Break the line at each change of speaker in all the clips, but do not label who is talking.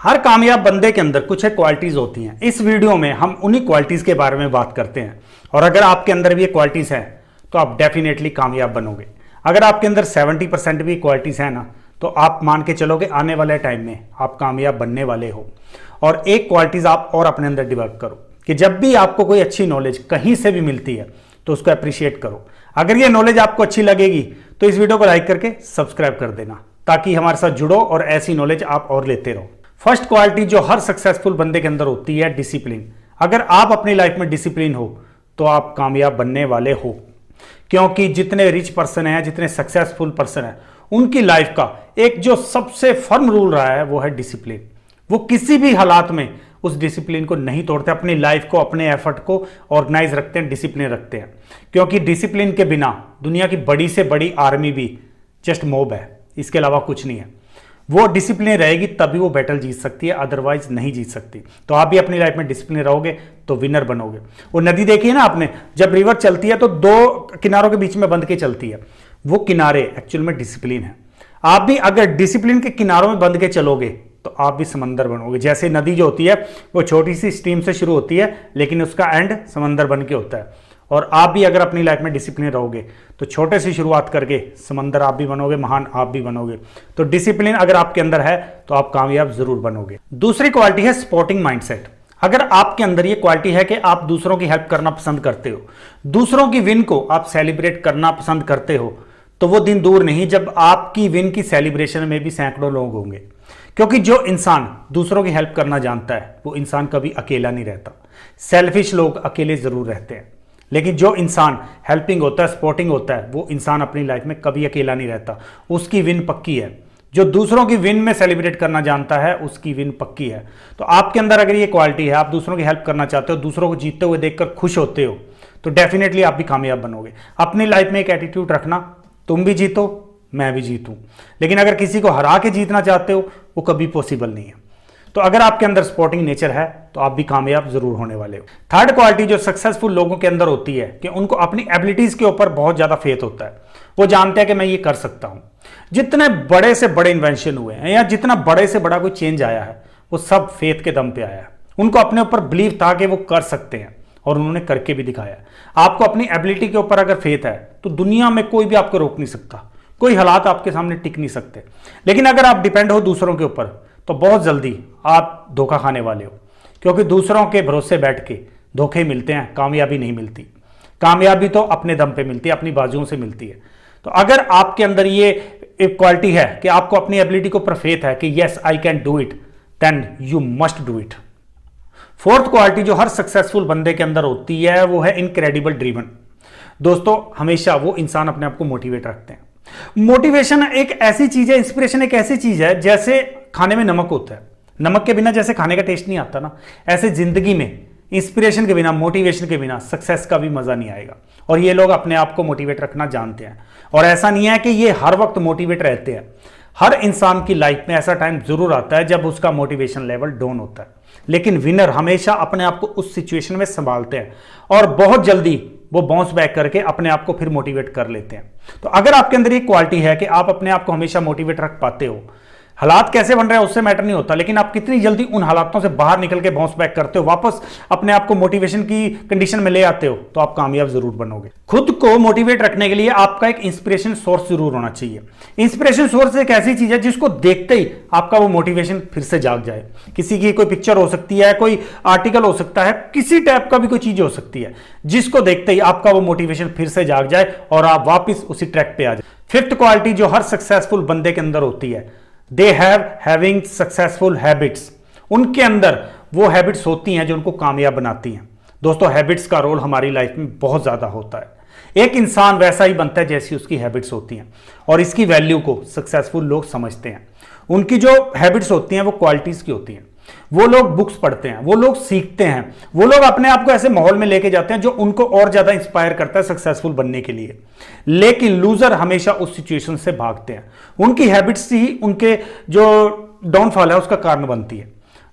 हर कामयाब बंदे के अंदर कुछ क्वालिटीज होती हैं। इस वीडियो में हम उन्हीं क्वालिटीज के बारे में बात करते हैं और अगर आपके अंदर भी ये क्वालिटीज हैं तो आप डेफिनेटली कामयाब बनोगे। अगर आपके अंदर 70% भी क्वालिटीज हैं ना, तो आप मान के चलोगे आने वाले टाइम में आप कामयाब बनने वाले हो। और एक क्वालिटीज आप और अपने अंदर डेवलप करो कि जब भी आपको कोई अच्छी नॉलेज कहीं से भी मिलती है तो उसको अप्रिशिएट करो। अगर ये नॉलेज आपको अच्छी लगेगी तो इस वीडियो को लाइक करके सब्सक्राइब कर देना ताकि हमारे साथ जुड़ो और ऐसी नॉलेज आप और लेते रहो। फर्स्ट क्वालिटी जो हर सक्सेसफुल बंदे के अंदर होती है, डिसिप्लिन। अगर आप अपनी लाइफ में डिसिप्लिन हो तो आप कामयाब बनने वाले हो, क्योंकि जितने रिच पर्सन हैं, जितने सक्सेसफुल पर्सन हैं, उनकी लाइफ का एक जो सबसे फर्म रूल रहा है वो है डिसिप्लिन। वो किसी भी हालात में उस डिसिप्लिन को नहीं तोड़ते, अपनी लाइफ को, अपने एफर्ट को ऑर्गेनाइज रखते हैं, डिसिप्लिन रखते हैं। क्योंकि डिसिप्लिन के बिना दुनिया की बड़ी से बड़ी आर्मी भी जस्ट मॉब है, इसके अलावा कुछ नहीं है। वो डिसिप्लिन रहेगी तभी वो बैटल जीत सकती है, अदरवाइज नहीं जीत सकती। तो आप भी अपनी लाइफ में डिसिप्लिन रहोगे तो विनर बनोगे। वो नदी देखी है ना आपने, जब रिवर चलती है तो दो किनारों के बीच में बंध के चलती है, वो किनारे एक्चुअल में डिसिप्लिन है। आप भी अगर डिसिप्लिन के किनारों में बंध के चलोगे तो आप भी समंदर बनोगे। जैसे नदी जो होती है वो छोटी सी स्ट्रीम से शुरू होती है लेकिन उसका एंड समंदर बन के होता है। और आप भी अगर अपनी लाइफ में डिसिप्लिन रहोगे तो छोटे से शुरुआत करके समंदर आप भी बनोगे, महान आप भी बनोगे। तो डिसिप्लिन अगर आपके अंदर है तो आप कामयाब जरूर बनोगे। दूसरी क्वालिटी है सपोर्टिंग माइंडसेट। अगर आपके अंदर ये क्वालिटी है कि आप दूसरों की हेल्प करना पसंद करते हो, दूसरों की विन को आप सेलिब्रेट करना पसंद करते हो, तो वो दिन दूर नहीं जब आपकी विन की सेलिब्रेशन में भी सैकड़ों लोग होंगे। क्योंकि जो इंसान दूसरों की हेल्प करना जानता है वो इंसान कभी अकेला नहीं रहता। सेल्फिश लोग अकेले जरूर रहते हैं, लेकिन जो इंसान हेल्पिंग होता है, सपोर्टिंग होता है, वो इंसान अपनी लाइफ में कभी अकेला नहीं रहता। उसकी विन पक्की है। जो दूसरों की विन में सेलिब्रेट करना जानता है उसकी विन पक्की है। तो आपके अंदर अगर ये क्वालिटी है, आप दूसरों की हेल्प करना चाहते हो, दूसरों को जीतते हुए देखकर खुश होते हो, तो डेफिनेटली आप भी कामयाब बनोगे। अपनी लाइफ में एक एटीट्यूड रखना, तुम भी जीतो मैं भी जीतूं। लेकिन अगर किसी को हरा के जीतना चाहते हो वो कभी पॉसिबल नहीं है। तो अगर आपके अंदर सपोर्टिंग नेचर है तो आप भी कामयाब जरूर होने वाले हो। थर्ड क्वालिटी जो सक्सेसफुल लोगों के अंदर होती है कि उनको अपनी एबिलिटीज के ऊपर बहुत ज्यादा फेथ होता है। वो जानते हैं कि मैं ये कर सकता हूं। जितने बड़े से बड़े इन्वेंशन हुए हैं या जितना बड़े से बड़ा कोई चेंज आया है वो सब फेथ के दम पे आया है। उनको अपने ऊपर बिलीव था कि वो कर सकते हैं और उन्होंने करके भी दिखाया। आपको अपनी एबिलिटी के ऊपर अगर फेथ है तो दुनिया में कोई भी आपको रोक नहीं सकता, कोई हालात आपके सामने टिक नहीं सकते। लेकिन अगर आप डिपेंड हो दूसरों के ऊपर तो बहुत जल्दी आप धोखा खाने वाले हो, क्योंकि दूसरों के भरोसे बैठ के धोखे मिलते हैं, कामयाबी नहीं मिलती। कामयाबी तो अपने दम पे मिलती है, अपनी बाजुओं से मिलती है। तो अगर आपके अंदर ये एक क्वालिटी है कि आपको अपनी एबिलिटी को फेथ है कि yes I can do it, then you must do it. Fourth quality जो हर सक्सेसफुल बंदे के अंदर होती है वो है इनक्रेडिबल ड्रीवन। दोस्तों, हमेशा वो इंसान अपने आप को मोटिवेट रखते हैं। मोटिवेशन एक ऐसी चीज है, इंस्पिरेशन एक ऐसी चीज है जैसे खाने में नमक होता है। नमक के बिना जैसे खाने का टेस्ट नहीं आता ना, ऐसे जिंदगी में इंस्पिरेशन के बिना, मोटिवेशन के बिना सक्सेस का भी मजा नहीं आएगा। और ये लोग अपने आप को मोटिवेट रखना जानते हैं। और ऐसा नहीं है कि ये हर वक्त मोटिवेट रहते हैं। हर इंसान की लाइफ में ऐसा टाइम जरूर आता है जब उसका मोटिवेशन लेवल डाउन होता है, लेकिन विनर हमेशा अपने आप को उस सिचुएशन में संभालते हैं और बहुत जल्दी वो बाउंस बैक करके अपने आप को फिर मोटिवेट कर लेते हैं। तो अगर आपके अंदर ये क्वालिटी है कि आप अपने आप को हमेशा मोटिवेट रख पाते हो, हालात कैसे बन रहे हैं उससे मैटर नहीं होता, लेकिन आप कितनी जल्दी उन हालातों से बाहर निकल के बाउंस बैक करते हो, वापस अपने आप को मोटिवेशन की कंडीशन में ले आते हो, तो आप कामयाब जरूर बनोगे। खुद को मोटिवेट रखने के लिए आपका एक इंस्पिरेशन सोर्स जरूर होना चाहिए। इंस्पिरेशन सोर्स एक ऐसी चीज है जिसको देखते ही आपका वो मोटिवेशन फिर से जाग जाए। किसी की कोई पिक्चर हो सकती है, कोई आर्टिकल हो सकता है, किसी टाइप का भी कोई चीज हो सकती है जिसको देखते ही आपका वो मोटिवेशन फिर से जाग जाए और आप वापिस उसी ट्रैक पे आ जाए। फिफ्थ क्वालिटी जो हर सक्सेसफुल बंदे के अंदर होती है, they have having successful habits. उनके अंदर वो हैबिट्स होती हैं जो उनको कामयाब बनाती हैं। दोस्तों, हैबिट्स का रोल हमारी लाइफ में बहुत ज्यादा होता है। एक इंसान वैसा ही बनता है जैसी उसकी हैबिट्स होती हैं और इसकी वैल्यू को सक्सेसफुल लोग समझते हैं। उनकी जो हैबिट्स होती हैं वो क्वालिटीज की होती हैं। वो लोग बुक्स पढ़ते हैं, वो लोग सीखते हैं, वो लोग अपने आप को ऐसे माहौल में लेके जाते हैं जो उनको और ज्यादा इंस्पायर करता है सक्सेसफुल बनने के लिए। लेकिन लूजर हमेशा उस सिचुएशन से भागते हैं। उनकी हैबिट्स ही उनके जो डाउनफॉल है उसका कारण बनती है।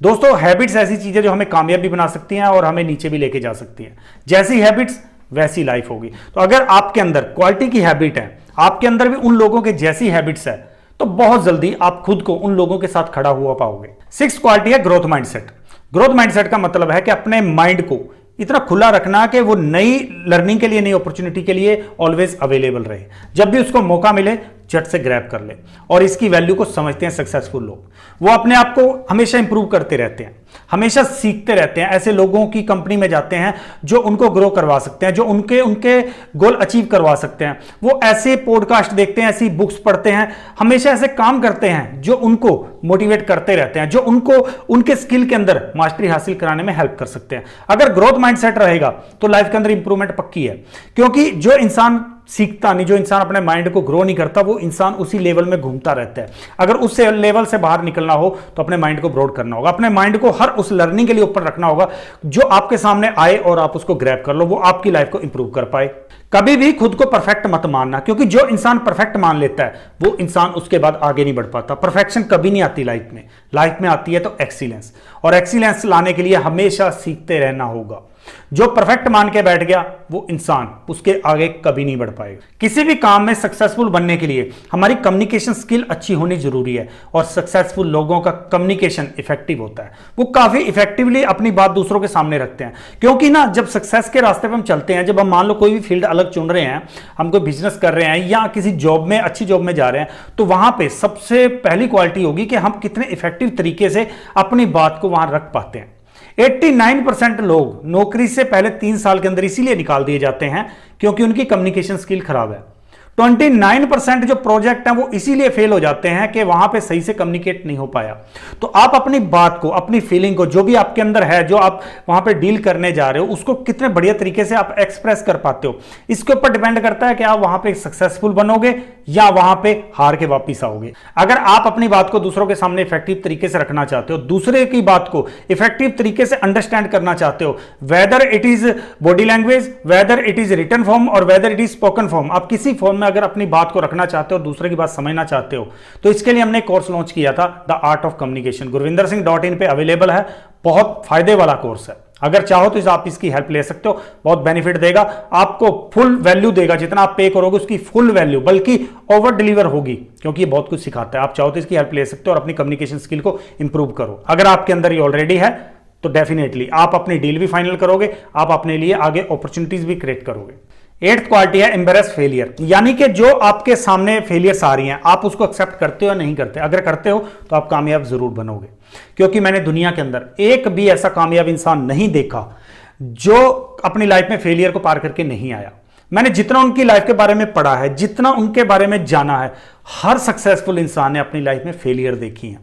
दोस्तों, हैबिट्स ऐसी चीजें जो हमें कामयाब भी बना सकती हैं और हमें नीचे भी लेके जा सकती हैं। जैसी हैबिट्स वैसी लाइफ होगी। तो अगर आपके अंदर क्वालिटी की हैबिट है, आपके अंदर भी उन लोगों के जैसी हैबिट्स है, तो बहुत जल्दी आप खुद को उन लोगों के साथ खड़ा हुआ पाओगे। सिक्स क्वालिटी है ग्रोथ माइंडसेट। ग्रोथ माइंडसेट का मतलब है कि अपने माइंड को इतना खुला रखना कि वो नई लर्निंग के लिए, नई अपॉर्चुनिटी के लिए ऑलवेज अवेलेबल रहे, जब भी उसको मौका मिले झट से ग्रैब कर ले। और इसकी वैल्यू को समझते हैं सक्सेसफुल लोग, वो अपने आप को हमेशा इंप्रूव करते रहते हैं, हमेशा सीखते रहते हैं। ऐसे लोगों की कंपनी में जाते हैं जो उनको ग्रो करवा सकते हैं, जो उनके गोल अचीव करवा सकते हैं। वो ऐसे पॉडकास्ट देखते हैं, ऐसी बुक्स पढ़ते हैं, हमेशा ऐसे काम करते हैं जो उनको मोटिवेट करते रहते हैं, जो उनको उनके स्किल के अंदर मास्टरी हासिल कराने में हेल्प कर सकते हैं। अगर ग्रोथ माइंडसेट रहेगा तो लाइफ के अंदर इंप्रूवमेंट पक्की है, क्योंकि जो इंसान सीखता नहीं, जो इंसान अपने माइंड को ग्रो नहीं करता, वो इंसान उसी लेवल में घूमता रहता है। अगर उस लेवल से बाहर निकलना हो तो अपने माइंड को ब्रॉड करना होगा, अपने माइंड को हर उस लर्निंग के लिए ऊपर रखना होगा जो आपके सामने आए और आप उसको ग्रैब कर लो, वो आपकी लाइफ को इंप्रूव कर पाए। कभी भी खुद को परफेक्ट मत मानना, क्योंकि जो इंसान परफेक्ट मान लेता है वो इंसान उसके बाद आगे नहीं बढ़ पाता। परफेक्शन कभी नहीं आती लाइफ में आती है तो एक्सीलेंस, और एक्सीलेंस लाने के लिए हमेशा सीखते रहना होगा। जो परफेक्ट मान के बैठ गया वो इंसान उसके आगे कभी नहीं बढ़ पाएगा। किसी भी काम में सक्सेसफुल बनने के लिए हमारी कम्युनिकेशन स्किल अच्छी होनी जरूरी है, और सक्सेसफुल लोगों का कम्युनिकेशन इफेक्टिव होता है। वो काफी इफेक्टिवली अपनी बात दूसरों के सामने रखते हैं, क्योंकि ना जब सक्सेस के रास्ते पर हम चलते हैं, जब हम मान लो कोई भी फील्ड अलग चुन रहे हैं, हम कोई बिजनेस कर रहे हैं या किसी जॉब में, अच्छी जॉब में जा रहे हैं, तो वहां पे सबसे पहली क्वालिटी होगी कि हम कितने इफेक्टिव तरीके से अपनी बात को वहां रख पाते हैं। 89% लोग नौकरी से पहले 3 साल के अंदर इसीलिए निकाल दिए जाते हैं क्योंकि उनकी कम्युनिकेशन स्किल खराब है। 29% जो प्रोजेक्ट हैं वो इसीलिए फेल हो जाते हैं कि वहां पे सही से कम्युनिकेट नहीं हो पाया। तो आप अपनी बात को, अपनी फीलिंग को, जो भी आपके अंदर है, जो आप वहां पे डील करने जा रहे हो, उसको कितने बढ़िया तरीके से आप एक्सप्रेस कर पाते हो, इसके ऊपर डिपेंड करता है कि आप वहां पे सक्सेसफुल बनोगे या वहां पे हार के वापिस आओगे। अगर आप अपनी बात को दूसरों के सामने इफेक्टिव तरीके से रखना चाहते हो, दूसरे की बात को इफेक्टिव तरीके से अंडरस्टैंड करना चाहते हो, whether it is body language, whether it is written form और whether it is spoken form, आप किसी फॉर्म में अगर अपनी बात को रखना चाहते हो, दूसरे की बात समझना चाहते हो, तो इसके लिए हमने कोर्स लॉन्च किया था, the art of communication. gurvinderSingh.in पे अवेलेबल है, बहुत फायदे वाला कोर्स है। अगर चाहो तो आप इसकी हेल्प ले सकते हो, बहुत बेनिफिट देगा आपको, फुल वैल्यू देगा, जितना आप पे करोगे उसकी फुल वैल्यू, बल्कि ओवर डिलीवर होगी, क्योंकि ये बहुत कुछ सिखाता है। आप चाहो तो इसकी हेल्प ले सकते हो और अपनी कम्युनिकेशन स्किल को इंप्रूव करो। अगर आपके अंदर ये ऑलरेडी है तो डेफिनेटली आप अपनी डील भी फाइनल करोगे, आप अपने लिए आगे अपॉर्चुनिटीज भी क्रिएट करोगे। 8th क्वालिटी है एम्बेरेस फेलियर, यानी कि जो आपके सामने फेलियर्स आ रही हैं आप उसको एक्सेप्ट करते हो या नहीं करते। अगर करते हो तो आप कामयाब जरूर बनोगे, क्योंकि मैंने दुनिया के अंदर एक भी ऐसा कामयाब इंसान नहीं देखा जो अपनी लाइफ में फेलियर को पार करके नहीं आया। मैंने जितना उनकी लाइफ के बारे में पढ़ा है, जितना उनके बारे में जाना है, हर सक्सेसफुल इंसान ने अपनी लाइफ में फेलियर देखी है,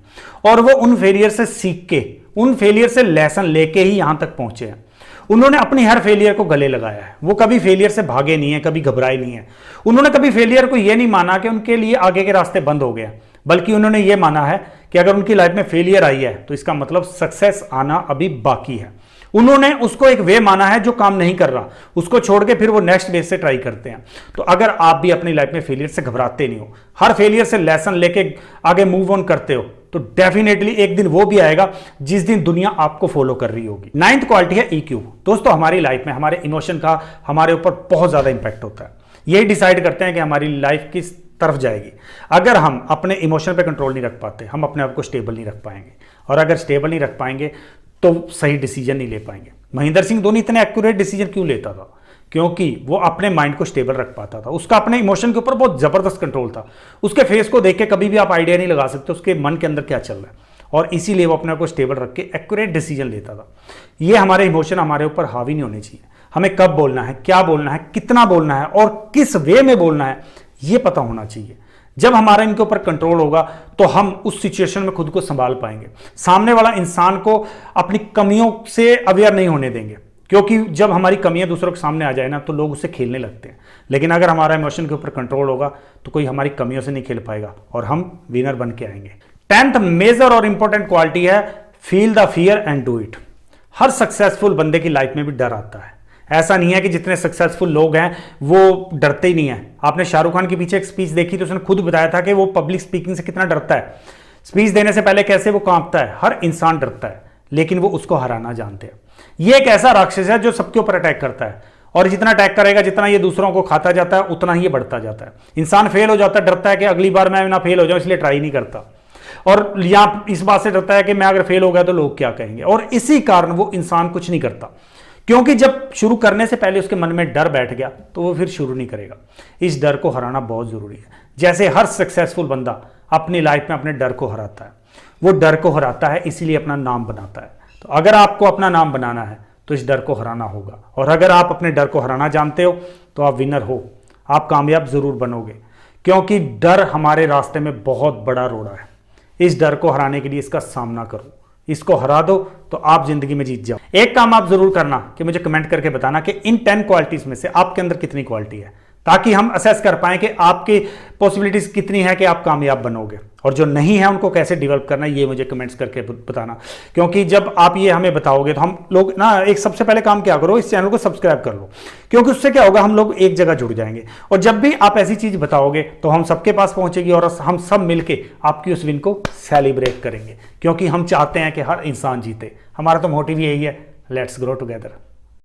और वो उन फेलियर से सीख के, उन फेलियर से लेसन लेके ही यहां तक पहुंचे हैं। उन्होंने अपनी हर फेलियर को गले लगाया है, वो कभी फेलियर से भागे नहीं है, कभी घबराए नहीं है। उन्होंने कभी फेलियर को यह नहीं माना कि उनके लिए आगे के रास्ते बंद हो गए, बल्कि उन्होंने ये माना है कि अगर उनकी लाइफ में फेलियर आई है तो इसका मतलब सक्सेस आना अभी बाकी है। उन्होंने उसको एक वे माना है जो काम नहीं कर रहा, उसको छोड़ के फिर वो नेक्स्ट वे से ट्राई करते हैं। तो अगर आप भी अपनी लाइफ में फेलियर से घबराते नहीं हो, हर फेलियर से लेसन लेके आगे मूव ऑन करते हो, तो डेफिनेटली एक दिन वो भी आएगा जिस दिन दुनिया आपको फॉलो कर रही होगी। 9th क्वालिटी है EQ। दोस्तों, हमारी लाइफ में हमारे इमोशन का हमारे ऊपर बहुत ज्यादा इंपैक्ट होता है। यही डिसाइड करते हैं कि हमारी लाइफ किस तरफ जाएगी। अगर हम अपने इमोशन पे कंट्रोल नहीं रख पाते, हम अपने आप को स्टेबल नहीं रख पाएंगे, और अगर स्टेबल नहीं रख पाएंगे तो सही डिसीजन नहीं ले पाएंगे। महेंद्र सिंह धोनी इतने एक्यूरेट डिसीजन क्यों लेता था? क्योंकि वो अपने माइंड को स्टेबल रख पाता था, उसका अपने इमोशन के ऊपर बहुत जबरदस्त कंट्रोल था। उसके फेस को देख के कभी भी आप आइडिया नहीं लगा सकते उसके मन के अंदर क्या चल रहा है, और इसीलिए वो अपने आप को स्टेबल रख के एक्यूरेट डिसीजन लेता था। ये हमारे इमोशन हमारे ऊपर हावी नहीं होने चाहिए। हमें कब बोलना है, क्या बोलना है, कितना बोलना है और किस वे में बोलना है, ये पता होना चाहिए। जब हमारा इनके ऊपर कंट्रोल होगा तो हम उस सिचुएशन में खुद को संभाल पाएंगे, सामने वाला इंसान को अपनी कमियों से अवेयर नहीं होने देंगे, क्योंकि जब हमारी कमियां दूसरों के सामने आ जाए ना तो लोग उससे खेलने लगते हैं। लेकिन अगर हमारा इमोशन के ऊपर कंट्रोल होगा तो कोई हमारी कमियों से नहीं खेल पाएगा और हम विनर बन के आएंगे। 10th मेजर और इंपॉर्टेंट क्वालिटी है feel the fear and do it. Her successful बंदे की लाइफ में भी डर आता है। ऐसा नहीं है कि जितने सक्सेसफुल लोग हैं वो डरते ही नहीं है। आपने शाहरुख खान के पीछे एक स्पीच देखी तो उसने खुद बताया था कि वो पब्लिक स्पीकिंग से कितना डरता है, स्पीच देने से पहले कैसे वो कांपता है। हर इंसान डरता है, लेकिन वो उसको हराना जानते हैं। ये एक ऐसा राक्षस है जो सबके ऊपर अटैक करता है, और जितना अटैक करेगा, जितना ये दूसरों को खाता जाता है, उतना ही ये बढ़ता जाता है। इंसान फेल हो जाता है, डरता है कि अगली बार मैं ना फेल हो जाऊं, इसलिए ट्राई नहीं करता। और यहाँ इस बात से डरता है कि मैं अगर फेल हो गया तो लोग क्या कहेंगे, और इसी कारण वो इंसान कुछ नहीं करता, क्योंकि जब शुरू करने से पहले उसके मन में डर बैठ गया तो वो फिर शुरू नहीं करेगा। इस डर को हराना बहुत जरूरी है। जैसे हर सक्सेसफुल बंदा अपनी लाइफ में अपने डर को हराता है, वो डर को हराता है इसीलिए अपना नाम बनाता है। तो अगर आपको अपना नाम बनाना है तो इस डर को हराना होगा, और अगर आप अपने डर को हराना जानते हो तो आप विनर हो, आप कामयाब जरूर बनोगे, क्योंकि डर हमारे रास्ते में बहुत बड़ा रोड़ा है। इस डर को हराने के लिए इसका सामना करो, इसको हरा दो तो आप जिंदगी में जीत जाओ। एक काम आप जरूर करना कि मुझे कमेंट करके बताना कि इन 10 क्वालिटीज में से आपके अंदर कितनी क्वालिटी है, ताकि हम असेस कर पाएं कि आपकी पॉसिबिलिटीज कितनी है कि आप कामयाब बनोगे, और जो नहीं है उनको कैसे डेवलप करना है ये मुझे कमेंट्स करके बताना। क्योंकि जब आप ये हमें बताओगे तो हम लोग ना, एक सबसे पहले काम क्या करो, इस चैनल को सब्सक्राइब कर लो, क्योंकि उससे क्या होगा, हम लोग एक जगह जुड़ जाएंगे, और जब भी आप ऐसी चीज बताओगे तो हम सबके पास पहुंचेगी और हम सब मिलके आपकी उस विन को सेलिब्रेट करेंगे, क्योंकि हम चाहते हैं कि हर इंसान जीते। हमारा तो मोटिव यही है, लेट्स ग्रो टुगेदर।